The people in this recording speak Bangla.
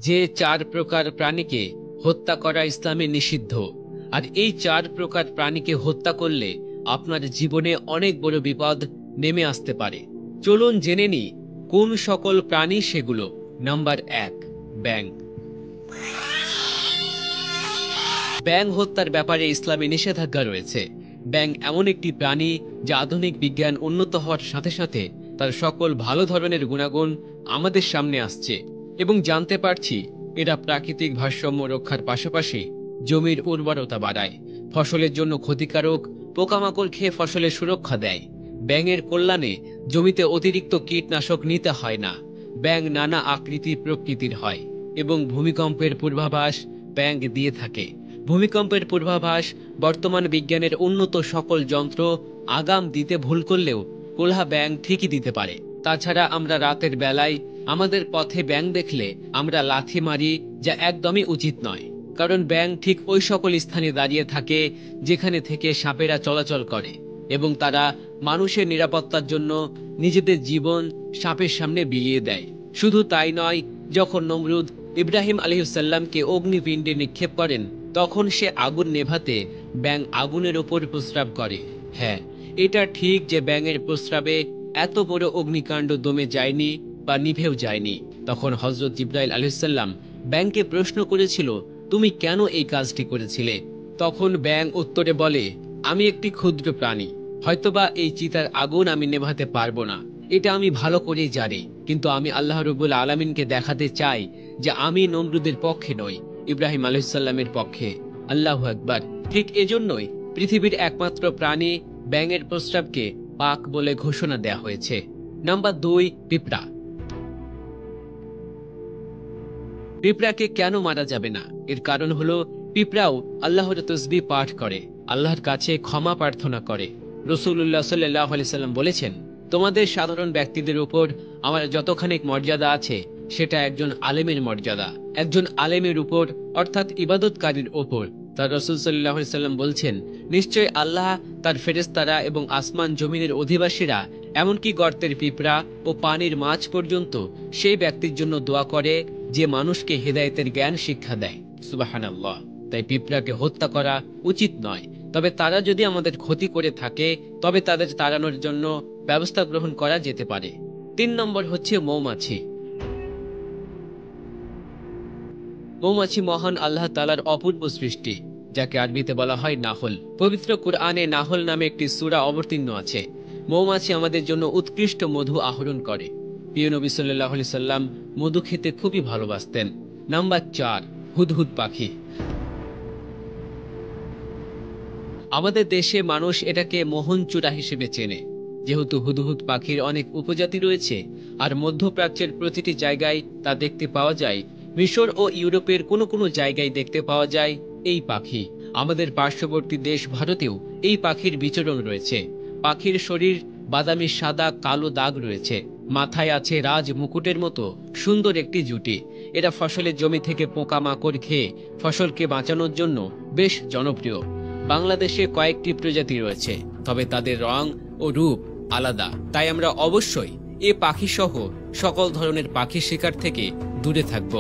যে 4 প্রকার প্রাণীকে হত্যা করা ইসলামে নিষিদ্ধ, আর এই 4 প্রকার প্রাণীকে হত্যা করলে আপনার জীবনে অনেক বড় বিপদ নেমে আসতে পারে। চলুন জেনে নিই কোন সকল প্রাণী সেগুলো। নাম্বার 1, ব্যাঙ। ব্যাঙ হত্যার ব্যাপারে ইসলামে নিষেধাজ্ঞা রয়েছে। ব্যাঙ এমন একটি প্রাণী যা আধুনিক বিজ্ঞান উন্নত হওয়ার সাথে সাথে তার সকল ভালো ধরনের গুণাগুণ আমাদের সামনে আসছে এবং জানতে পারছি এরা প্রাকৃতিক ভারসাম্য রক্ষার পাশাপাশি জমির উর্বরতা বাড়ায়, ফসলের জন্য ক্ষতিকারক পোকামাকড় খেয়ে ফসলের সুরক্ষা দেয়। ব্যাঙের কল্যাণে জমিতে অতিরিক্ত কীটনাশক নিতে হয় না। ব্যাঙ নানা আকৃতি প্রকৃতির হয় এবং ভূমিকম্পের পূর্বাভাস ব্যাঙ দিয়ে থাকে। ভূমিকম্পের পূর্বাভাস বর্তমান বিজ্ঞানের উন্নত সকল যন্ত্র আগাম দিতে ভুল করলেও কোলহা ব্যাঙ ঠিকই দিতে পারে। তাছাড়া আমরা রাতের বেলায় আমাদের পথে ব্যাঙ দেখলে আমরা লাথি মারি, যা একদমই উচিত নয়, কারণ ব্যাঙ ঠিক ওই সকল স্থানে দাঁড়িয়ে থাকে যেখানে থেকে সাপেরা চলাচল করে এবং তারা মানুষের নিরাপত্তার জন্য নিজেদের জীবন সাপের সামনে বিলিয়ে দেয়। শুধু তাই নয়, যখন নমরুদ ইব্রাহিম আলাইহিসসালামকে অগ্নিপিণ্ডে নিক্ষেপ করেন তখন সে আগুন নেভাতে ব্যাঙ আগুনের ওপর প্রস্রাব করে। হ্যাঁ, এটা ঠিক যে ব্যাঙের প্রস্রাবে এত বড় অগ্নিকাণ্ড দমে যায়নি বা নিভেও যায়নি। তখন হযরত জিবরাইল আলাইহিসসালাম ব্যাঙকে প্রশ্ন করেছিল, তুমি কেন এই কাজটি করেছিলে? তখন ব্যাঙ উত্তরে বলে, আমি একটি ক্ষুদ্র প্রাণী, হয়তোবা এই চিতার আগুন আমি নেভাতে পারবো না, এটা আমি ভালো করেই জানি, কিন্তু আমি আল্লাহ রাব্বুল আলামিনকে দেখাতে চাই যে আমি নমরুদের পক্ষে নই, ইব্রাহিম আলাইহিসসালামের পক্ষে। আল্লাহু আকবার। ঠিক এজন্যই পৃথিবীর একমাত্র প্রাণী ব্যাঙের প্রস্রাবকে পাক বলে ঘোষণা দেয়া হয়েছে। নাম্বার 2, পিঁপড়া। পিঁপড়াকে কেন মারা যাবে না? এর কারণ হলো পিঁপড়াও আল্লাহর তসবিহ পাঠ করে, আল্লাহর কাছে ক্ষমা প্রার্থনা করে। রাসূলুল্লাহ সাল্লাল্লাহু আলাইহি সাল্লাম বলেছেন, তোমাদের সাধারণ ব্যক্তিদের উপর আমার যতখানি মর্যাদা আছে সেটা একজন আলেমের মর্যাদা। একজন আলেমের উপর অর্থাৎ ইবাদতকারীর উপর তার রাসূল সাল্লাল্লাহু আলাইহি সাল্লাম বলছেন, নিশ্চয় আল্লাহ তার ফেরেশতারা এবং আসমান জমিনের অধিবাসীরা এমনকি গর্তের পিঁপড়া ও পানির মাছ পর্যন্ত সেই ব্যক্তির জন্য দোয়া করে যে মানুষকে হেদায়েতের জ্ঞান শিক্ষা দেয়। সুবহানাল্লাহ। তাই পিঁপড়াকে হত্যা করা উচিত নয়, তবে তারা যদি আমাদের ক্ষতি করে থাকে তবে তাদের তাড়ানোর জন্য ব্যবস্থা গ্রহণ করা যেতে পারে। 3 নম্বর হচ্ছে মৌমাছি। মৌমাছি মহান আল্লাহ তাআলার অপূর্ব সৃষ্টি, যাকে আরবিতে বলা হয় নাহল। পবিত্র কুরআনে নাহল নামে একটি সূরা অবতীর্ণ আছে। মৌমাছি আমাদের জন্য উৎকৃষ্ট মধু আহরণ করে। প্রিয় নবী সাল্লাল্লাহু আলাইহি সাল্লাম মধু খেতে খুবই ভালোবাসতেন। নাম্বার 4, হুদহুদ পাখি। আমাদের দেশে মানুষ এটাকে মোহনচূড়া হিসেবে চেনে, যেহেতু হুদহুদ পাখির অনেক উপজাতি রয়েছে আর মধ্যপ্রাচ্যের প্রতিটি জায়গায় তা দেখতে পাওয়া যায়। মিশর ও ইউরোপের কোনো কোনো জায়গায় দেখতে পাওয়া যায় এই পাখি। আমাদের পার্শ্ববর্তী দেশ ভারতেও এই পাখির বিচরণ রয়েছে। পাখির শরীর বাদামি সাদা কালো দাগ রয়েছে, মাথায় আছে রাজ মুকুটের মতো সুন্দর একটি জুটি। এরা ফসলের জমি থেকে পোকামাকড় খেয়ে ফসলকে বাঁচানোর জন্য বেশ জনপ্রিয়। বাংলাদেশে কয়েকটি প্রজাতি রয়েছে, তবে তাদের রং ও রূপ আলাদা। তাই আমরা অবশ্যই এ পাখি সহ সকল ধরনের পাখি শিকার থেকে দূরে থাকব।